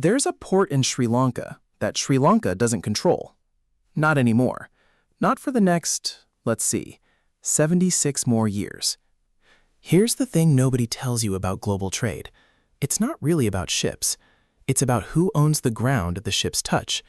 There's a port in Sri Lanka that Sri Lanka doesn't control. Not anymore. Not for the next, let's see, 76 more years. Here's the thing nobody tells you about global trade. It's not really about ships. It's about who owns the ground the ships touch.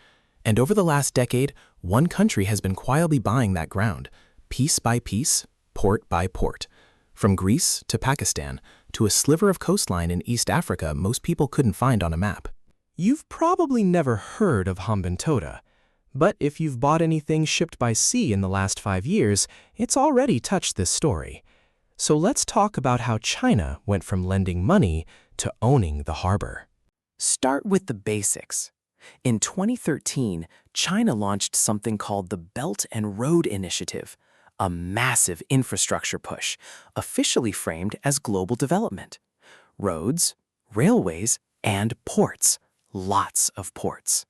And over the last decade, one country has been quietly buying that ground, piece by piece, port by port. From Greece to Pakistan, to a sliver of coastline in East Africa most people couldn't find on a map. You've probably never heard of Hambantota, but if you've bought anything shipped by sea in the last 5 years, it's already touched this story. So let's talk about how China went from lending money to owning the harbor. Start with the basics. In 2013, China launched something called the Belt and Road Initiative, a massive infrastructure push, officially framed as global development. Roads, railways, and ports. Lots of ports.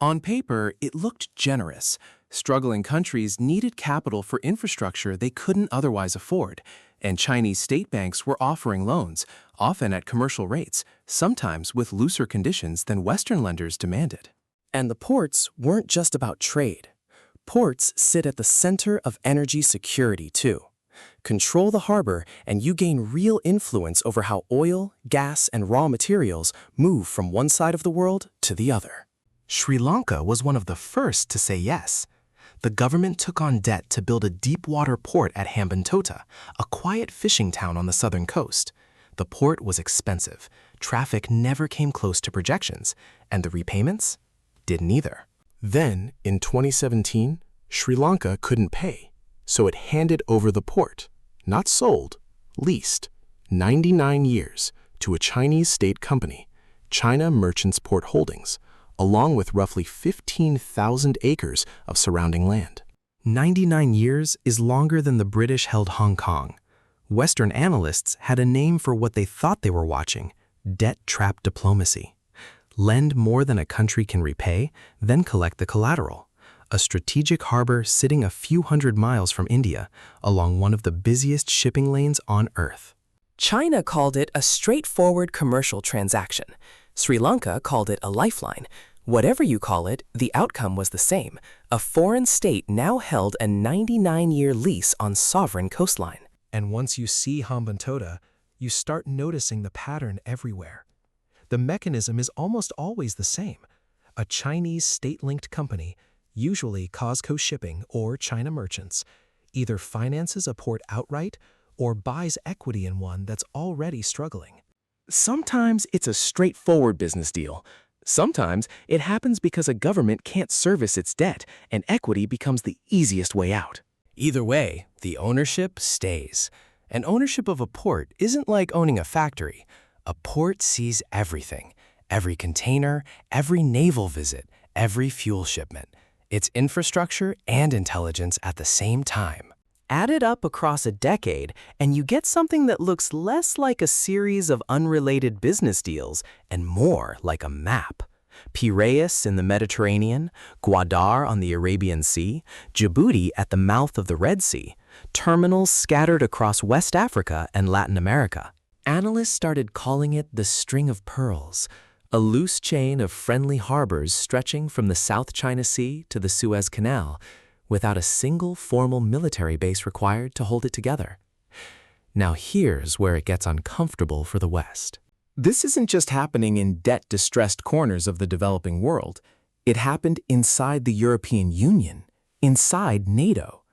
On paper, it looked generous. Struggling countries needed capital for infrastructure they couldn't otherwise afford, and Chinese state banks were offering loans, often at commercial rates, sometimes with looser conditions than Western lenders demanded. And the ports weren't just about trade. Ports sit at the center of energy security, too. Control the harbor, and you gain real influence over how oil, gas, and raw materials move from one side of the world to the other. Sri Lanka was one of the first to say yes. The government took on debt to build a deep-water port at Hambantota, a quiet fishing town on the southern coast. The port was expensive, traffic never came close to projections, and the repayments didn't either. Then, in 2017, Sri Lanka couldn't pay, so it handed over the port, not sold, leased, 99 years, to a Chinese state company, China Merchants Port Holdings, along with roughly 15,000 acres of surrounding land. 99 years is longer than the British held Hong Kong. Western analysts had a name for what they thought they were watching: debt trap diplomacy. Lend more than a country can repay, then collect the collateral. A strategic harbor sitting a few hundred miles from India, along one of the busiest shipping lanes on Earth. China called it a straightforward commercial transaction. Sri Lanka called it a lifeline. Whatever you call it, the outcome was the same. A foreign state now held a 99-year lease on sovereign coastline. And once you see Hambantota, you start noticing the pattern everywhere. The mechanism is almost always the same. A Chinese state-linked company, usually COSCO Shipping or China Merchants, either finances a port outright or buys equity in one that's already struggling. Sometimes it's a straightforward business deal. Sometimes it happens because a government can't service its debt and equity becomes the easiest way out. Either way, the ownership stays. And ownership of a port isn't like owning a factory. A port sees everything. Every container, every naval visit, every fuel shipment. It's infrastructure and intelligence at the same time. Add it up across a decade, and you get something that looks less like a series of unrelated business deals and more like a map. Piraeus in the Mediterranean, Gwadar on the Arabian Sea, Djibouti at the mouth of the Red Sea, terminals scattered across West Africa and Latin America. Analysts started calling it the String of Pearls, a loose chain of friendly harbors stretching from the South China Sea to the Suez Canal, without a single formal military base required to hold it together. Now here's where it gets uncomfortable for the West. This isn't just happening in debt-distressed corners of the developing world. It happened inside the European Union, inside NATO.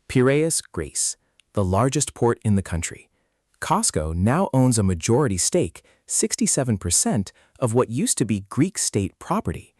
Piraeus, Greece, the largest port in the country. COSCO now owns a majority stake, 67%, of what used to be Greek state property.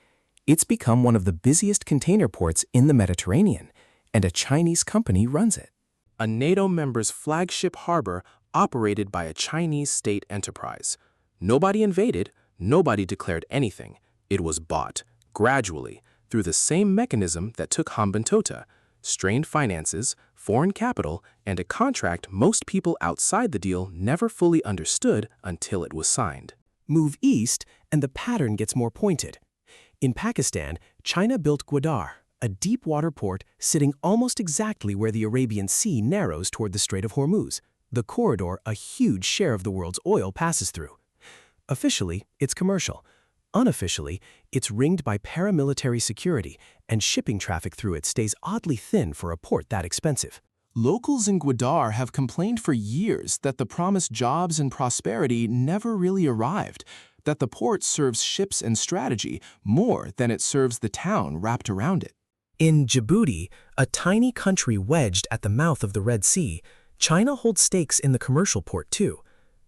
It's become one of the busiest container ports in the Mediterranean, and a Chinese company runs it. A NATO member's flagship harbor operated by a Chinese state enterprise. Nobody invaded, nobody declared anything. It was bought, gradually, through the same mechanism that took Hambantota: strained finances, foreign capital, and a contract most people outside the deal never fully understood until it was signed. Move east, and the pattern gets more pointed. In Pakistan, China built Gwadar, a deep-water port sitting almost exactly where the Arabian Sea narrows toward the Strait of Hormuz, the corridor a huge share of the world's oil passes through. Officially, it's commercial, Unofficially, it's ringed by paramilitary security, and shipping traffic through it stays oddly thin for a port that expensive. Locals in Gwadar have complained for years that the promised jobs and prosperity never really arrived, that the port serves ships and strategy more than it serves the town wrapped around it. In Djibouti, a tiny country wedged at the mouth of the Red Sea, China holds stakes in the commercial port too.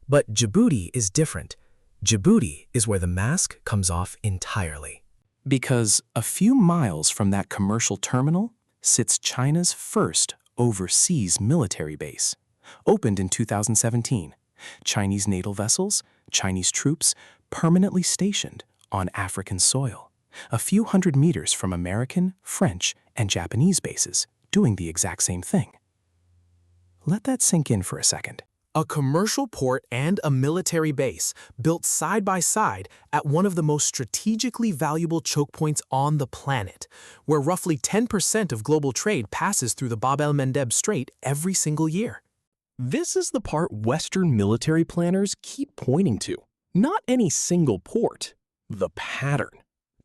But Djibouti is different. Djibouti is where the mask comes off entirely. Because a few miles from that commercial terminal sits China's first overseas military base. Opened in 2017, Chinese naval vessels, Chinese troops permanently stationed on African soil, a few hundred meters from American, French, and Japanese bases, doing the exact same thing. Let that sink in for a second. A commercial port and a military base built side by side at one of the most strategically valuable choke points on the planet, where roughly 10% of global trade passes through the Bab el-Mandeb Strait every single year. This is the part Western military planners keep pointing to. Not any single port, the pattern.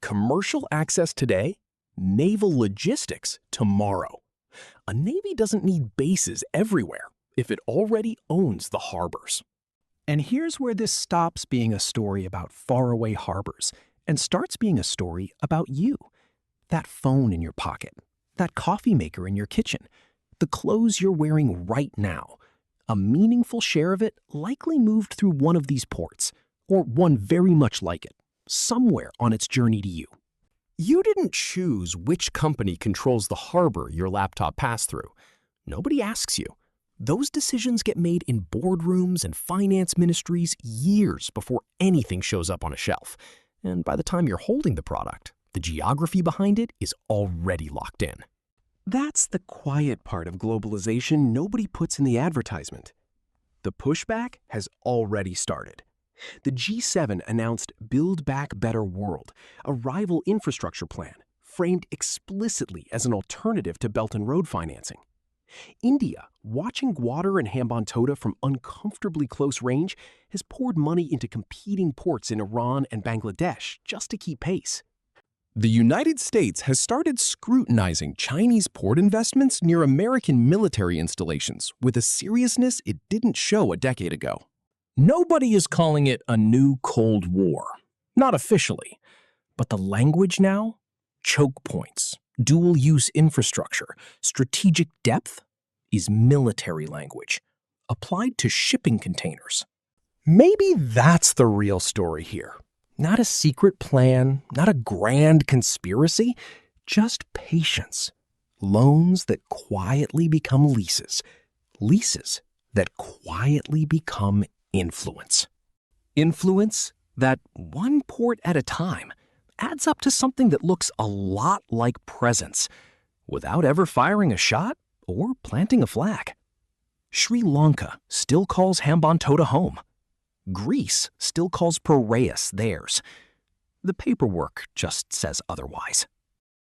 Commercial access today, naval logistics tomorrow. A navy doesn't need bases everywhere if it already owns the harbors. And here's where this stops being a story about faraway harbors and starts being a story about you. That phone in your pocket, that coffee maker in your kitchen, the clothes you're wearing right now. A meaningful share of it likely moved through one of these ports, or one very much like it, somewhere on its journey to you. You didn't choose which company controls the harbor your laptop passed through. Nobody asks you. Those decisions get made in boardrooms and finance ministries years before anything shows up on a shelf. And by the time you're holding the product, the geography behind it is already locked in. That's the quiet part of globalization nobody puts in the advertisement. The pushback has already started. The G7 announced Build Back Better World, a rival infrastructure plan, framed explicitly as an alternative to Belt and Road financing. India, watching Gwadar and Hambantota from uncomfortably close range, has poured money into competing ports in Iran and Bangladesh just to keep pace. The United States has started scrutinizing Chinese port investments near American military installations with a seriousness it didn't show a decade ago. Nobody is calling it a new Cold War. Not officially. But the language now? Choke points, dual-use infrastructure, strategic depth is military language, applied to shipping containers. Maybe that's the real story here. Not a secret plan, not a grand conspiracy, just patience. Loans that quietly become leases. Leases that quietly become influence. Influence that, one port at a time, adds up to something that looks a lot like presence, without ever firing a shot or planting a flag. Sri Lanka still calls Hambantota home. Greece still calls Piraeus theirs. The paperwork just says otherwise.